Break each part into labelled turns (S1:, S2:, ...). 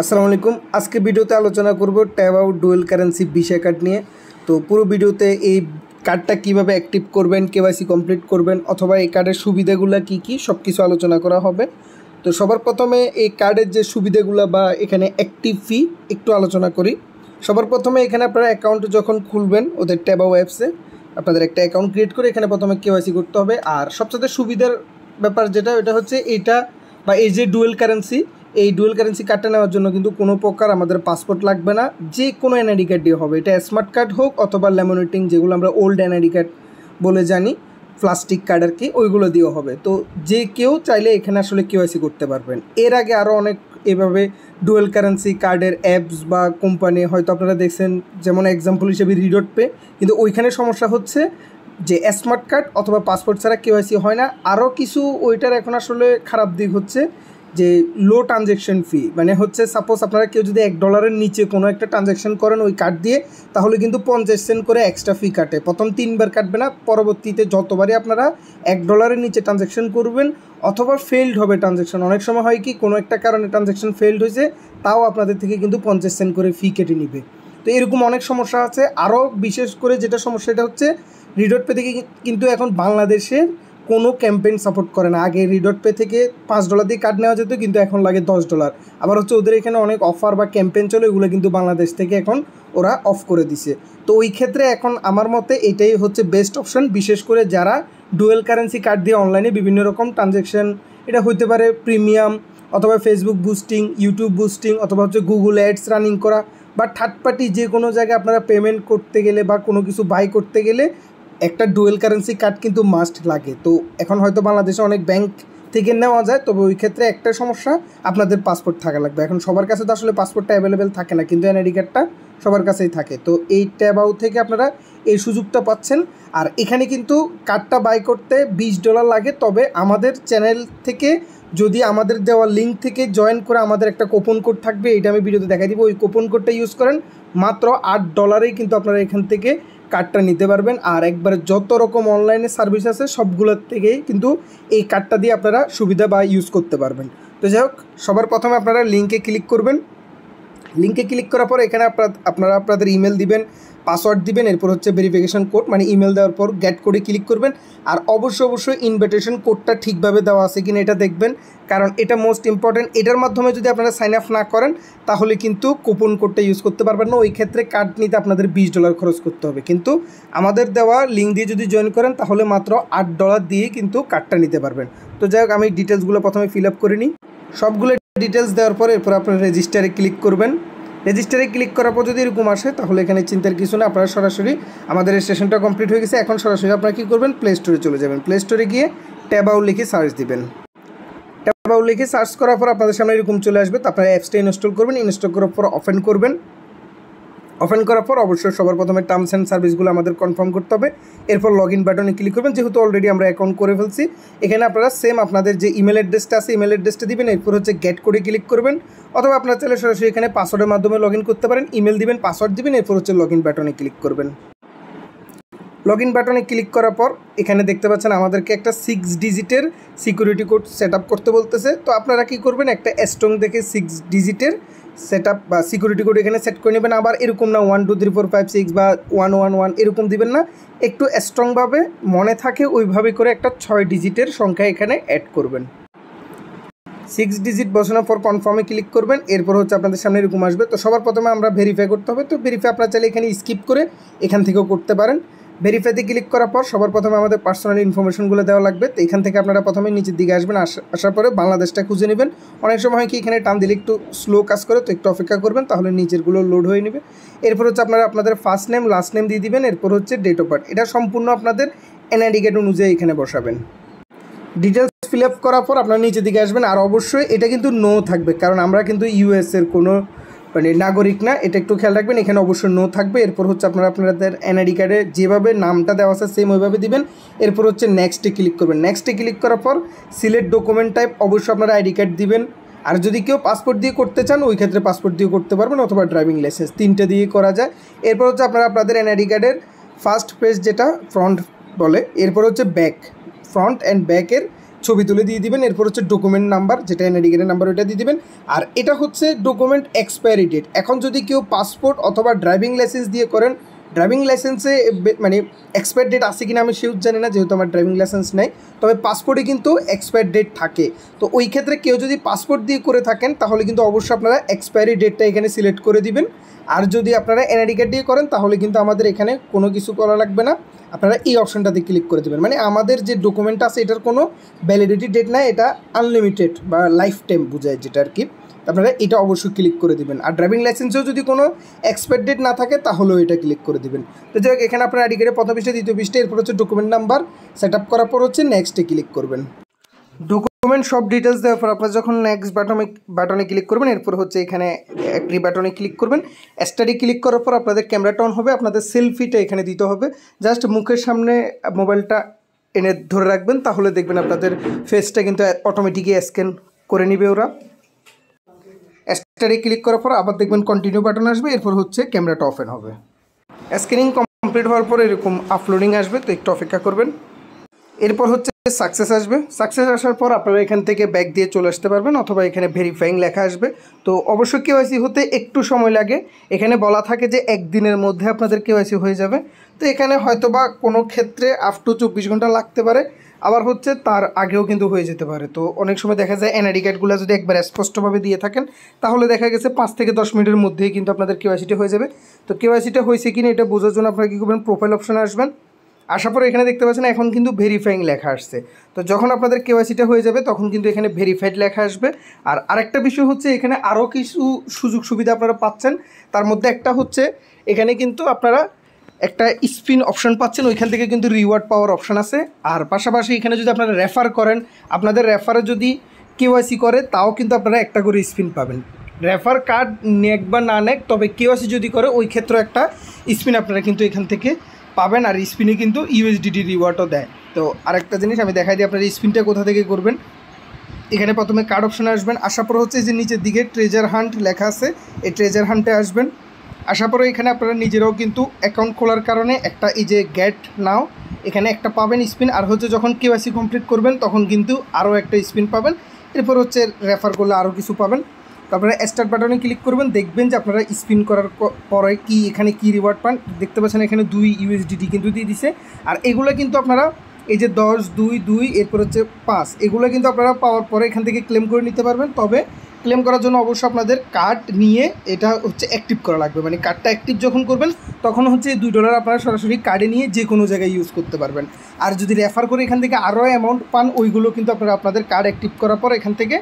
S1: আসসালামু আলাইকুম। আজকে ভিডিওতে আলোচনা করব tab out dual currency visa card নিয়ে। তো পুরো ভিডিওতে এই কার্ডটা কিভাবে অ্যাক্টিভ করবেন, কেওয়াইসি কমপ্লিট করবেন, অথবা এই কার্ডের সুবিধাগুলো কী কী সব কিছু আলোচনা করা হবে। তো সবার প্রথমে এই কার্ডের যে সুবিধাগুলো বা এখানে অ্যাক্টিভ ফি একটু আলোচনা করি। সবার প্রথমে এখানে আপনারা অ্যাকাউন্ট যখন খুলবেন ওদের ট্যাব আউট অ্যাপসে আপনাদের একটা অ্যাকাউন্ট ক্রিয়েট করে এখানে প্রথমে কেওয়াইসি করতে হবে। আর সবচেয়ে সুবিধার ব্যাপার যেটা ওটা হচ্ছে এইটা বা এই যে ডুয়েল কারেন্সি, এই ডুয়েল কারেন্সি কার্ডটা নেওয়ার জন্য কিন্তু কোনো প্রকার আমাদের পাসপোর্ট লাগবে না, যে কোনো এনআইডি কার্ড দিয়ে হবে। এটা স্মার্ট কার্ড হোক অথবা ল্যামিনেটিং, যেগুলো আমরা ওল্ড এনআইডি কার্ড বলে জানি, প্লাস্টিক কার্ড আর কি, ওইগুলো দিয়েও হবে। তো যে কেউ চাইলে এখানে আসলে কেওয়াইসি করতে পারবেন। এর আগে আরও অনেক এভাবে ডুয়েল কারেন্সি কার্ডের অ্যাপস বা কোম্পানি হয়তো আপনারা দেখছেন, যেমন এক্সাম্পল হিসেবে রিডট পে, কিন্তু ওইখানে সমস্যা হচ্ছে যে স্মার্ট কার্ড অথবা পাসপোর্ট ছাড়া কেওয়াইসি হয় না। আরও কিছু ওইটার এখন আসলে খারাপ দিক হচ্ছে যে লো ট্রানজ্যাকশন ফি, মানে হচ্ছে সাপোজ আপনারা কেউ যদি $1 নিচে কোনো একটা ট্রানজ্যাকশন করেন ওই কার্ড দিয়ে, তাহলে কিন্তু 50 সেন্ট করে এক্সট্রা ফি কাটে। প্রথম 3বার কাটবে না, পরবর্তীতে যতবারই আপনারা $1 নিচে ট্রানজ্যাকশন করবেন অথবা ফেলড হবে ট্রানজ্যাকশন, অনেক সময় হয় কি কোনো একটা কারণে ট্রানজ্যাকশন ফেলড হয়েছে, তাও আপনাদের থেকে কিন্তু 50 সেন্ট করে ফি কেটে নিবে। তো এরকম অনেক সমস্যা আছে। আরও বিশেষ করে যেটা সমস্যা এটা হচ্ছে রিডট পে থেকে কিন্তু এখন বাংলাদেশের কোনো ক্যাম্পেইন সাপোর্ট করে না। আগে রিডট পে থেকে $5 দিয়ে কার্ড নেওয়া যেত, কিন্তু এখন লাগে $10। আবার হচ্ছে ওদের এখানে অনেক অফার বা ক্যাম্পেইন চলে, ওগুলো কিন্তু বাংলাদেশ থেকে এখন ওরা অফ করে দিছে। তো ওই ক্ষেত্রে এখন আমার মতে এটাই হচ্ছে বেস্ট অপশন, বিশেষ করে যারা ডুয়েল কারেন্সি কার্ড দিয়ে অনলাইনে বিভিন্ন রকম ট্রানজ্যাকশন, এটা হইতে পারে প্রিমিয়াম অথবা ফেসবুক বুস্টিং, ইউটিউব বুস্টিং, অথবা হচ্ছে গুগল অ্যাডস রানিং করা, বা থার্ড পার্টি যে কোনো জায়গায় আপনারা পেমেন্ট করতে গেলে বা কোনো কিছু বাই করতে গেলে একটা ডুয়েল কারেন্সি কার্ড কিন্তু মাস্ট লাগে। তো এখন হয়তো বাংলাদেশে অনেক ব্যাংক থেকে নেওয়া যায়, তবে ওই ক্ষেত্রে একটা সমস্যা, আপনাদের পাসপোর্ট থাকা লাগবে। এখন সবার কাছে তো আসলে পাসপোর্টটা অ্যাভেলেবেল থাকে না, কিন্তু এনআইডি কার্ডটা সবার কাছেই থাকে। তো এই ট্যাব আউট থেকে আপনারা এই সুযোগটা পাচ্ছেন। আর এখানে কিন্তু কার্ডটা বাই করতে $20 লাগে, তবে আমাদের চ্যানেল থেকে যদি আমাদের দেওয়া লিঙ্ক থেকে জয়েন করে আমাদের একটা কুপন কোড থাকবে, এটা আমি ভিডিওতে দেখাই দিব, ওই কুপন কোডটা ইউজ করেন, মাত্র $8 কিন্তু আপনারা এখান থেকে কার্ডটা নিতে পারবেন। আর একবারে যত রকম অনলাইনে সার্ভিস আছে সবগুলোর থেকেই কিন্তু এই কার্ডটা দিয়ে আপনারা সুবিধা বা ইউজ করতে পারবেন। তো যাই হোক, সবার প্রথমে আপনারা লিঙ্কে ক্লিক করবেন। লিঙ্কে ক্লিক করার পর এখানে আপনারা আপনাদের ইমেল দিবেন, পাসওয়ার্ড দিবেন, এরপর হচ্ছে ভেরিফিকেশন কোড, মানে ইমেল দেওয়ার পর গেট কোডে ক্লিক করবেন। আর অবশ্যই ইনভিটেশন কোডটা ঠিকভাবে দেওয়া আছে কিনা এটা দেখবেন, কারণ এটা মোস্ট ইম্পর্টেন্ট। এটার মাধ্যমে যদি আপনারা সাইন আপ না করেন তাহলে কিন্তু কুপন কোডটা ইউজ করতে পারবেন না। ওই ক্ষেত্রে কার্ড নিতে আপনাদের $20 খরচ করতে হবে, কিন্তু আমাদের দেওয়া লিঙ্ক দিয়ে যদি জয়েন করেন তাহলে মাত্র $8 দিয়ে কিন্তু কার্ডটা নিতে পারবেন। তো যাই হোক, আমি ডিটেলসগুলো প্রথমে ফিল আপ করে নিই। সবগুলো ডিটেলস দেওয়ার পর এরপর আপনারা রেজিস্টারে ক্লিক করবেন। রেজিস্টারে ক্লিক করার পর যদি এরকম আসে তাহলে এখানে চিন্তার কিছু না, আপনারা সরাসরি আমাদের রেজিস্ট্রেশনটা কমপ্লিট হয়ে গেছে। এখন সরাসরি আপনারা কী করবেন, প্লে স্টোরে চলে যাবেন। প্লে স্টোরে গিয়ে ট্যাব আউট লিখে সার্চ দিবেন। ট্যাব আউট লিখে সার্চ করার পর আপনাদের সামনে এরকম চলে আসবে। তো আপনারা অ্যাপসটা ইনস্টল করবেন। ইনস্টল করার পর ওপেন করবেন। ওপেন করার পর অবশ্যই সবার প্রথমে টার্মস অ্যান্ড সার্ভিসগুলো আমাদের কনফার্ম করতে হবে। এরপর লগ ইন বাটনে ক্লিক করবেন, যেহেতু অলরেডি আমরা অ্যাকাউন্ট করে ফেলছি। এখানে আপনারা সেম আপনাদের যে ইমেল অ্যাড্রেসটা আছে ইমেল অ্যাড্রেসটা দিবেন, এরপর হচ্ছে গেট কোডে ক্লিক করবেন, অথবা আপনারা চাইলে সরাসরি এখানে পাসওয়ার্ডের মাধ্যমে লগ ইন করতে পারেন। ইমেল দিবেন, পাসওয়ার্ড দিবেন, এরপর হচ্ছে লগ ইন বাটনে ক্লিক করবেন। লগ ইন বাটনে ক্লিক করার পর এখানে দেখতে পাচ্ছেন আমাদেরকে একটা 6 ডিজিটের সিকিউরিটি কোড সেট আপ করতে বলতেছে। তো আপনারা কী করবেন, একটা স্ট্রং দেখে 6 ডিজিটের সেট আপ বা সিকিউরিটি কোড এখানে সেট করে নেবেন। আবার এরকম না 1 2 3 4 5 6 বা 1 1 1 এরকম দিবেন না, একটু স্ট্রংভাবে মনে থাকে ওইভাবে করে একটা 6 ডিজিটের সংখ্যা এখানে অ্যাড করবেন। 6 ডিজিট বসানোর পর কনফার্মে ক্লিক করবেন। এরপর হচ্ছে আপনাদের সামনে এরকম আসবে। তো সবার প্রথমে আমরা ভেরিফাই করতে হবে। তো ভেরিফাই আপনারা চাইলে এখানে স্কিপ করে এখান থেকেও করতে পারেন। ভেরিফাইতে ক্লিক করার পর সবার প্রথমে আমাদের পার্সোনাল ইনফরমেশনগুলো দেওয়া লাগবে। তো এখান থেকে আপনারা প্রথমে নিচের দিকে আসবেন, আসার পরে বাংলাদেশটা খুঁজে নেবেন। অনেক সময় হয় কি এখানে টান দিলে একটু স্লো কাজ করে, তো একটু অপেক্ষা করবেন, তাহলে নিচেরগুলো লোড হয়ে নেবে। এরপর হচ্ছে আপনারা আপনাদের ফার্স্ট নেম লাস্ট নেম দিয়ে দিবেন। এরপর হচ্ছে ডেট অফ বার্থ, এটা সম্পূর্ণ আপনাদের এনআইডি কার্ড অনুযায়ী এখানে বসাবেন। ডিটেলস ফিল আপ করার পর আপনারা নিচের দিকে আসবেন। আর অবশ্যই এটা কিন্তু নো থাকবে, কারণ আমরা কিন্তু ইউএসের কোনো নাগরিক না, এটা একটু খেয়াল রাখবেন। এখানে অবশ্যই নো থাকবে। এরপর হচ্ছে আপনারা আপনাদের এনআইডি কার্ডে যেভাবে নামটা দেওয়া আছে সেম ওইভাবে দিবেন। এরপর হচ্ছে নেক্সটে ক্লিক করবেন। নেক্সটে ক্লিক করার পর সিলেক্ট ডকুমেন্ট টাইপ, অবশ্যই আপনারা আইডি কার্ড দিবেন। আর যদি কেউ পাসপোর্ট দিয়ে করতে চান ওই ক্ষেত্রে পাসপোর্ট দিয়ে করতে পারবেন, অথবা ড্রাইভিং লাইসেন্স, 3টে দিয়ে করা যায়। এরপর হচ্ছে আপনারা আপনাদের এনআইডি কার্ডের ফার্স্ট পেজ যেটা ফ্রন্ট বলে, এরপর হচ্ছে ব্যাক, ফ্রন্ট অ্যান্ড ব্যাকের ছবি তুলে দিয়ে দিবেন। এরপর হচ্ছে ডকুমেন্ট নাম্বার, যেটা এনআইডি কার্ডের নাম্বার, ওইটা দিয়ে দিবেন। আর এটা হচ্ছে ডকুমেন্ট এক্সপায়ারি ডেট। এখন যদি কেউ পাসপোর্ট অথবা ড্রাইভিং লাইসেন্স দিয়ে করেন, ড্রাইভিং লাইসেন্সে মানে এক্সপায়ার ডেট আছে কিনা আমি সেও জানি না, যেহেতু আমার ড্রাইভিং লাইসেন্স নেই। তবে পাসপোর্টে কিন্তু এক্সপায়ার ডেট থাকে। তো ওই ক্ষেত্রে কেউ যদি পাসপোর্ট দিয়ে করে থাকেন তাহলে কিন্তু অবশ্যই আপনারা এক্সপায়ারি ডেটটা এখানে সিলেক্ট করে দিবেন। আর যদি আপনারা এনআইডি কার্ড দিয়ে করেন তাহলে কিন্তু আমাদের এখানে কোনো কিছু করা লাগবে না, আপনারা এই অপশনটাতে ক্লিক করে দেবেন। মানে আমাদের যে ডকুমেন্ট আছে এটার কোনো ভ্যালিডিটি ডেট নাই, এটা আনলিমিটেড বা লাইফ টাইম বোঝায় যেটা আর কি। আপনারা এটা অবশ্যই ক্লিক করে দিবেন। আর ড্রাইভিং লাইসেন্সেও যদি কোনো এক্সপায়ার ডেট না থাকে তাহলেও এটা ক্লিক করে দিবেন। তো যাই হোক, এখানে আপনার আইডি কার্ডের প্রথম পৃষ্ঠা, দ্বিতীয় পৃষ্ঠা, এরপর হচ্ছে ডকুমেন্ট নাম্বার সেট আপ করার পর হচ্ছে নেক্সটে ক্লিক করবেন। ডকুমেন্ট সব ডিটেলস দেওয়ার পর আপনার যখন নেক্সট বাটনে ক্লিক করবেন, এরপর হচ্ছে এখানে একটি বাটনে ক্লিক করবেন। স্টাডি ক্লিক করার পর আপনাদের ক্যামেরাটা অন হবে, আপনাদের সেলফিটা এখানে দিতে হবে। জাস্ট মুখের সামনে মোবাইলটা এনে ধরে রাখবেন, তাহলে দেখবেন আপনাদের ফেসটা কিন্তু অটোমেটিকই স্ক্যান করে নেবে ওরা। স্টাডি ক্লিক করার পর আবার দেখবেন কন্টিনিউ বাটন আসবে, এরপর হচ্ছে ক্যামেরাটা অফ হবে। স্ক্যানিং কমপ্লিট হওয়ার পর এরকম আপলোডিং আসবে, তো একটু অপেক্ষা করবেন। এরপর হচ্ছে সাকসেস আসবে। সাকসেস আসার পর আপনারা এখান থেকে ব্যাক দিয়ে চলে আসতে পারবেন, অথবা এখানে ভেরিফাইং লেখা আসবে। তো অবশ্যই কেওয়াইসি হতে একটু সময় লাগে, এখানে বলা থাকে যে একদিনের মধ্যে আপনাদের কেওয়াইসি হয়ে যাবে। তো এখানে হয়তোবা কোনো ক্ষেত্রে আপ টু 24 ঘন্টা লাগতে পারে, আবার হচ্ছে তার আগেও কিন্তু হয়ে যেতে পারে। তো অনেক সময় দেখা যায় এনআইডি কার্ডগুলো যদি একবার স্পষ্টভাবে দিয়ে থাকেন তাহলে দেখা গেছে 5 থেকে 10 মিনিটের মধ্যেই কিন্তু আপনাদের কেওয়াইসিটা হয়ে যাবে। তো কেওয়াইসিটা হয়েছে কিনা এটা বোঝার জন্য আপনারা কী করবেন, প্রোফাইল অপশানে আসবেন। আসার পরে এখানে দেখতে পাচ্ছেন এখন কিন্তু ভেরিফাইং লেখা আসছে। তো যখন আপনাদের কেওয়াইসিটা হয়ে যাবে তখন কিন্তু এখানে ভেরিফাইড লেখা আসবে। আর আরেকটা বিষয় হচ্ছে এখানে আরও কিছু সুযোগ সুবিধা আপনারা পাচ্ছেন। তার মধ্যে একটা হচ্ছে এখানে কিন্তু আপনারা একটা স্পিন অপশন পাচ্ছেন, ওইখান থেকে কিন্তু রিওয়ার্ড পাওয়ার অপশান আছে। আর পাশাপাশি এখানে যদি আপনারা রেফার করেন, আপনাদের রেফারে যদি কেওয়াইসি করে তাও কিন্তু আপনারা একটা করে স্পিন পাবেন। রেফার কার্ড নেক বা না নেক, তবে কেওয়াইসি যদি করে ওই ক্ষেত্রে একটা স্পিন আপনারা কিন্তু এখান থেকে পাবেন। আর স্পিনে কিন্তু ইউএসডিটি রিওয়ার্ডও দেয়। তো আরেকটা জিনিস আমি দেখাই দিই, আপনার স্পিনটা কোথা থেকে করবেন। এখানে প্রথমে কার্ড অপশানে আসবেন, আসার পর হচ্ছে যে নিচের দিকে ট্রেজার হান্ট লেখা আছে, এই ট্রেজার হান্টে আসবেন। আসার পরে এখানে আপনারা নিজেরাও কিন্তু অ্যাকাউন্ট খোলার কারণে একটা এই যে গেট নাও এখানে একটা পাবেন স্পিন। আর হচ্ছে যখন কেওয়াইসি কমপ্লিট করবেন তখন কিন্তু আরও একটা স্পিন পাবেন। এরপর হচ্ছে রেফার করলে আরও কিছু পাবেন। তারপরে স্টার্ট বাটনে ক্লিক করবেন, দেখবেন যে আপনারা স্পিন করার পরে কি এখানে কি রিওয়ার্ড পান। দেখতে পাচ্ছেন এখানে 2 ইউএসডিটি কিন্তু দিয়ে দিছে। আর এগুলো কিন্তু আপনারা এই যে 10, 2, 2 এরপর হচ্ছে 5 এগুলো কিন্তু আপনারা পাওয়ার পরে এখান থেকে ক্লেম করে নিতে পারবেন। তবে ক্লেম করার জন্য অবশ্যই আপনাদের কার্ড নিয়ে এটা হচ্ছে অ্যাক্টিভ করা লাগবে। মানে কার্ডটা অ্যাক্টিভ যখন করবেন তখন হচ্ছে $2 আপনারা সরাসরি কার্ডে নিয়ে যে কোনো জায়গায় ইউজ করতে পারবেন। আর যদি রেফার করে এখান থেকে আরও অ্যামাউন্ট পান, ওইগুলো কিন্তু আপনারা আপনাদের কার্ড অ্যাক্টিভ করার পর এখান থেকে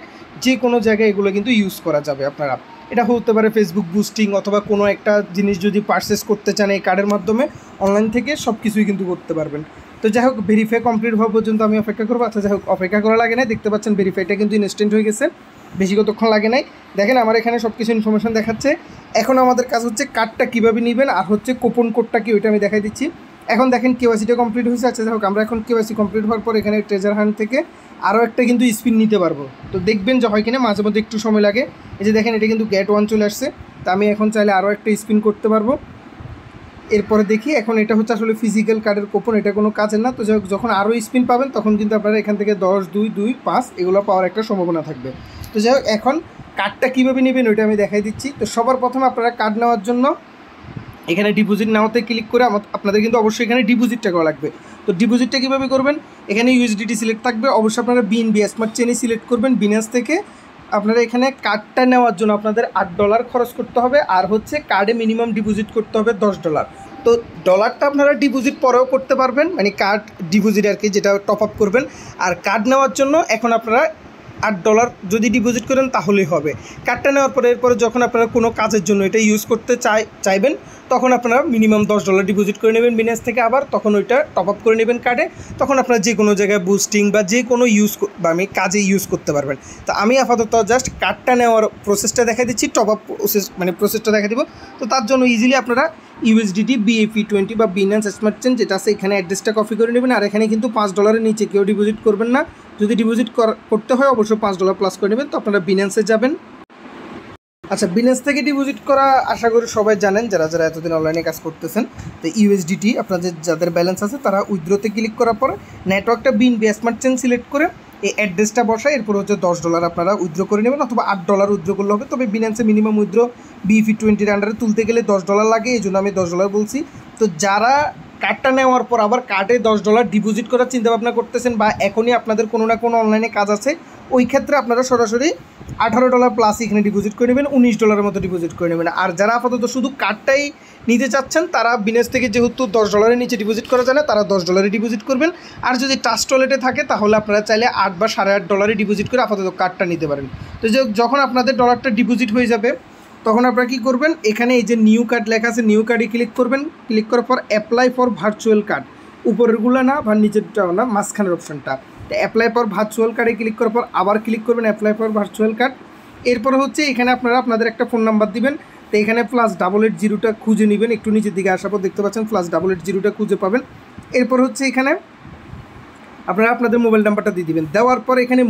S1: যে কোনো জায়গায় এগুলো কিন্তু ইউজ করা যাবে। আপনারা এটা হতে পারে ফেসবুক বুস্টিং, অথবা কোনো একটা জিনিস যদি পারচেস করতে চান এই কার্ডের মাধ্যমে অনলাইন থেকে সব কিছুই কিন্তু করতে পারবেন। তো যাই হোক, ভেরিফাই কমপ্লিট হওয়া পর্যন্ত আমি অপেক্ষা করবো। আচ্ছা যাই হোক, অপেক্ষা করা লাগে না, দেখতে পাচ্ছেন ভেরিফাইটা কিন্তু ইনস্ট্যান্ট হয়ে গেছে, বেশি কতক্ষণ লাগে নাই। দেখেন আমার এখানে সব কিছু ইনফরমেশন দেখাচ্ছে। এখন আমাদের কাজ হচ্ছে কার্ডটা কীভাবে নেবেন আর হচ্ছে কুপন কোডটা কি ওইটা আমি দেখাই দিচ্ছি। এখন দেখেন কেওয়াইসিটা কমপ্লিট হয়েছে। আচ্ছা যাই হোক, আমরা এখন কেওয়াইসি কমপ্লিট হওয়ার পর এখানে ট্রেজার হান্ট থেকে আরও একটা কিন্তু স্পিন নিতে পারবো। তো দেখবেন যে হয় কিনা মাঝে মধ্যে একটু সময় লাগে। এই যে দেখেন এটা কিন্তু গেট 1 চলে আসছে। তা আমি এখন চাইলে আরও একটা স্পিন করতে পারবো। এরপরে দেখি, এখন এটা হচ্ছে আসলে ফিজিক্যাল কার্ডের কুপন, এটা কোনো কাজের না। তো যখন আরও স্পিন পাবেন তখন কিন্তু আপনারা এখান থেকে 10, 2, 2, 5 এগুলো পাওয়ার একটা সম্ভাবনা থাকবে। তো যাই হোক, এখন কার্ডটা কীভাবে নেবেন ওইটা আমি দেখাই দিচ্ছি। তো সবার প্রথমে আপনারা কার্ড নেওয়ার জন্য এখানে ডিপোজিট নাওতে ক্লিক করে আপনাদের কিন্তু অবশ্যই এখানে ডিপোজিটটা করা লাগবে। তো ডিপোজিটটা কীভাবে করবেন, এখানে ইউএসডিটি সিলেক্ট থাকবে, অবশ্যই আপনারা বিএনবি স্মার্ট চেনই সিলেক্ট করবেন। বিনান্স থেকে আপনারা এখানে কার্ডটা নেওয়ার জন্য আপনাদের $8 খরচ করতে হবে। আর হচ্ছে কার্ডে মিনিমাম ডিপোজিট করতে হবে $10। তো ডলারটা আপনারা ডিপোজিট পরেও করতে পারবেন, মানে কার্ড ডিপোজিট আর কি, যেটা টপ আপ করবেন। আর কার্ড নেওয়ার জন্য এখন আপনারা $8 যদি ডিপোজিট করেন তাহলেই হবে। কার্ডটা নেওয়ার পরে এরপরে যখন আপনারা কোনো কাজের জন্য এটা ইউজ করতে চাইবেন তখন আপনারা মিনিমাম $10 ডিপোজিট করে নেবেন বিনান্স থেকে, আবার তখন ওইটা টপ আপ করে নেবেন কার্ডে। তখন আপনারা যে কোনো জায়গায় বুস্টিং বা যে কোনো কাজে ইউজ করতে পারবেন। তো আমি আপাতত জাস্ট কার্ডটা নেওয়ার প্রসেসটা দেখা দিচ্ছি, টপ আপ প্রসেসটা দেখা দিব। তো তার জন্য ইজিলি আপনারা ইউএসডিটি BAP20 বা বিনান্স স্মার্ট চেন যেটা আছে এখানে অ্যাড্রেসটা কপি করে নেবেন। আর এখানে কিন্তু $5 নিচে কেউ ডিপোজিট করবেন না। যদি ডিপোজিট করতে হয় অবশ্যই $5 প্লাস করে নেবেন। তো আপনারা বিনান্সে যাবেন। আচ্ছা, বিনান্স থেকে ডিপোজিট করা আশা করি সবাই জানেন, যারা যারা এতদিন অনলাইনে কাজ করতেছেন। তো ইউএসডিটি আপনাদের যাদের ব্যালেন্স আছে তারা উইথড্রোতে ক্লিক করার পরে নেটওয়ার্কটা বিএনবি স্মার্ট চেন সিলেক্ট করে এই অ্যাড্রেসটা বসায় এরপর হচ্ছে $10 আপনারা উইথড্র করে নেবেন, অথবা $8 উইথড্র করলে হবে। তবে বিনান্সে মিনিমাম উইথড্র BEP20 আন্ডারে তুলতে গেলে $10 লাগে, এই জন্য আমি $10 বলছি। তো যারা কার্ডটা নেওয়ার পর আবার কার্ডে $10 ডিপোজিট করার চিন্তাভাবনা করতেছেন, বা এখনই আপনাদের কোনো না কোনো অনলাইনে কাজ আছে, ওই ক্ষেত্রে আপনারা সরাসরি $18 প্লাস এখানে ডিপোজিট করে নেবেন, $19 মতো ডিপোজিট করে নেবেন। আর যারা আপাতত শুধু কার্ডটাই নিতে চাচ্ছেন, তারা বিনেস থেকে যেহেতু $10 নিচে ডিপোজিট করা যায় না, তারা $10 ডিপোজিট করবেন। আর যদি ট্রাস্ট ওয়ালেটে থাকে তাহলে আপনারা চাইলে $8 বা $8.5 ডিপোজিট করে আপাতত কার্ডটা নিতে পারেন। তো যখন আপনাদের ডলারটা ডিপোজিট হয়ে যাবে, তখন আপনারা কী করবেন, এখানে এই যে নিউ কার্ড লেখা আছে, নিউ কার্ডে ক্লিক করবেন। ক্লিক করার পর অ্যাপ্লাই ফর ভার্চুয়াল কার্ড, উপরেরগুলো না বা নিচেরটাও না, মাঝখানের অপশানটা। তো অ্যাপ্লাই ফর ভার্চুয়াল কার্ডে ক্লিক করার পর আবার ক্লিক করবেন অ্যাপ্লাই ফর ভার্চুয়াল কার্ড। এরপর হচ্ছে এখানে আপনারা আপনাদের একটা ফোন নাম্বার দিবেন। তো এখানে +880 খুঁজে নেবেন, একটু নিচের দিকে আসার পর দেখতে পাচ্ছেন +880 খুঁজে পাবেন। এরপর হচ্ছে এখানে আপনারা আপনাদের মোবাইল নাম্বারটা দিয়ে দিবেন। দেওয়ার পর এখানে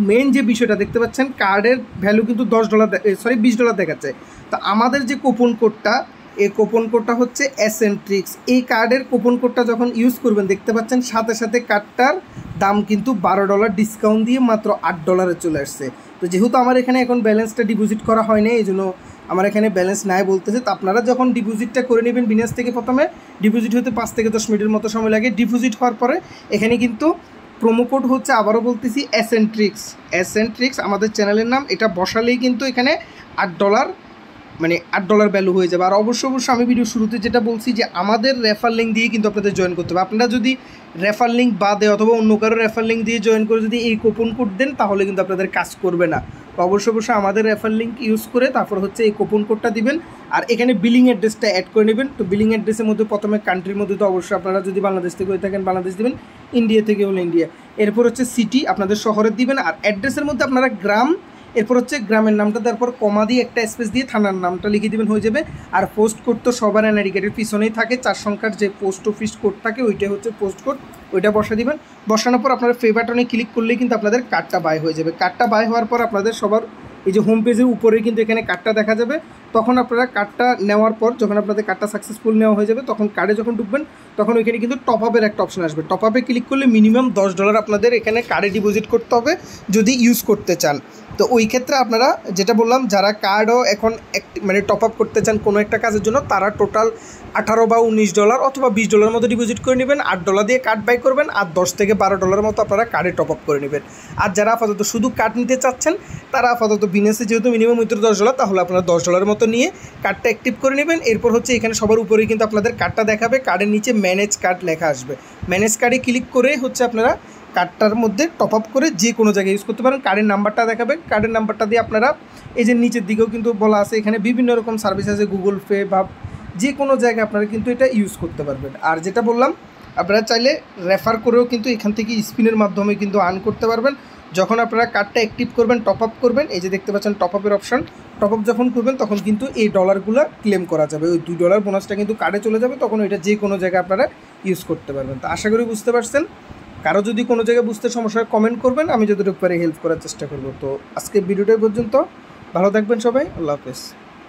S1: মেন যে বিষয়টা দেখতে পাচ্ছেন, কার্ডের ভ্যালু কিন্তু $20 দেখাচ্ছে। তো আমাদের যে কুপন কোডটা, এই কুপন কোডটা হচ্ছে এসেন্ট্রিক্স। এই কার্ডের কুপন কোডটা যখন ইউজ করবেন, দেখতে পাচ্ছেন সাথে সাথে কার্ডটার দাম কিন্তু $12 ডিসকাউন্ট দিয়ে মাত্র $8 চলে আসছে। তো যেহেতু আমার এখানে এখন ব্যালেন্সটা ডিপোজিট করা হয়নি, এই জন্য আমার এখানে ব্যালেন্স নাই বলতেছে। তো আপনারা যখন ডিপোজিটটা করে নেবেন বিনান্স থেকে, প্রথমে ডিপোজিট হতে 5 থেকে 10 মিনিটের মতো সময় লাগে। ডিপোজিট হওয়ার পরে এখানে কিন্তু প্রোমো কোড হচ্ছে, আবারও বলতেছি, এসেন্ট্রিক্স আমাদের চ্যানেলের নাম। এটা বসালেই কিন্তু এখানে $8 মানে $8 ভ্যালু হয়ে যাবে। আর অবশ্যই আমি ভিডিও শুরুতে যেটা বলছি যে আমাদের রেফার লিঙ্ক দিয়ে কিন্তু আপনাদের জয়েন করতে হবে। আপনারা যদি রেফার লিঙ্ক বাদে অথবা অন্য কারো রেফার লিঙ্ক দিয়ে জয়েন করে যদি এই কুপন কোড দেন, তাহলে কিন্তু আপনাদের কাজ করবে না। তো অবশ্যই আমাদের রেফার লিঙ্ক ইউজ করে তারপর হচ্ছে এই কুপন কোডটা দিবেন। আর এখানে বিলিং অ্যাড্রেসটা অ্যাড করে নেবেন। তো বিলিং অ্যাড্রেসের মধ্যে প্রথমে কান্ট্রির মধ্যে তো অবশ্যই আপনারা যদি বাংলাদেশ থেকে হয়ে থাকেন বাংলাদেশ দিবেন, ইন্ডিয়া থেকে হলে ইন্ডিয়া। এরপর হচ্ছে সিটি আপনাদের শহরের দিবেন। আর অ্যাড্রেসের মধ্যে আপনারা গ্রাম, এরপর হচ্ছে গ্রামের নামটা, তারপর কমা দিয়ে একটা স্পেস দিয়ে থানার নামটা লিখে দেবেন, হয়ে যাবে। আর পোস্ট কোড তো সবার এনআইডি কার্ডের পিছনেই থাকে, 4 সংখ্যার যে পোস্ট অফিস কোড থাকে ওইটাই হচ্ছে পোস্ট কোড, ওইটা বসা দিবেন। বসানোর পর আপনারা পে বাটনে ক্লিক করলেই কিন্তু আপনাদের কার্ডটা বাই হয়ে যাবে। কার্ডটা বাই হওয়ার পর আপনাদের সবার এই যে হোম পেজের উপরে কিন্তু এখানে কার্ডটা দেখা যাবে। তখন আপনারা কার্ডটা নেওয়ার পর যখন আপনাদের কার্ডটা সাকসেসফুল নেওয়া হয়ে যাবে, তখন কার্ডে যখন ঢুকবেন তখন ওইখানে কিন্তু টপ আপের একটা অপশন আসবে। টপ আপে ক্লিক করলে মিনিমাম $10 আপনাদের এখানে কার্ডে ডিপোজিট করতে হবে যদি ইউজ করতে চান। তো ওই ক্ষেত্রে আপনারা যেটা বললাম, যারা কার্ডও এখন মানে টপ আপ করতে চান কোনো একটা কাজের জন্য, তারা টোটাল $18 বা $19 অথবা $20 মতো ডিপোজিট করে নেবেন, $8 দিয়ে কার্ড বাই করবেন, আর $10 থেকে $12 মতো আপনারা কার্ডে টপ আপ করে নেবেন। আর যারা আপাতত শুধু কার্ড নিতে চাচ্ছেন, তারা আপাতত বিনেসে যেহেতু মিনিমাম উইথড্র $10, তাহলে আপনারা $10 মতো নিয়ে কার্ডটা অ্যাক্টিভ করে নেবেন। এরপর হচ্ছে এখানে সবার উপরেই কিন্তু আপনাদের কার্ডটা দেখাবে, কার্ডের নিচে ম্যানেজ কার্ড লেখা আসবে। ম্যানেজ কার্ডে ক্লিক করে হচ্ছে আপনারা কার্ডটার মধ্যে টপ আপ করে যে কোনো জায়গায় ইউজ করতে পারেন। কার্ডের নাম্বারটা দেখাবে, কার্ডের নাম্বারটা দিয়ে আপনারা এই যে নিচের দিকেও কিন্তু বলা আছে, এখানে বিভিন্ন রকম সার্ভিস আছে, গুগল পে বা যে কোনো জায়গায় আপনারা কিন্তু এটা ইউজ করতে পারবেন। আর যেটা বললাম, আপনারা চাইলে রেফার করেও কিন্তু এখান থেকে স্পিনের মাধ্যমে কিন্তু আর্ন করতে পারবেন। যখন আপনারা কার্ডটা অ্যাক্টিভ করবেন, টপ আপ করবেন, এই যে দেখতে পাচ্ছেন টপ আপের অপশান, টপ আপ যখন করবেন তখন কিন্তু এই ডলারগুলো ক্লেম করা যাবে। ওই $2 বোনাসটা কিন্তু কার্ডে চলে যাবে, তখন এটা যে কোনো জায়গায় আপনারা ইউজ করতে পারবেন। তো আশা করি বুঝতে পারছেন। কারো যদি কোনো জায়গায় বুঝতে সমস্যা হয় কমেন্ট করবেন, আমি যতটুকু পারি হেল্প করার চেষ্টা করব। তো আজকে ভিডিওটা পর্যন্ত, ভালো থাকবেন সবাই, আল্লাহ হাফেজ।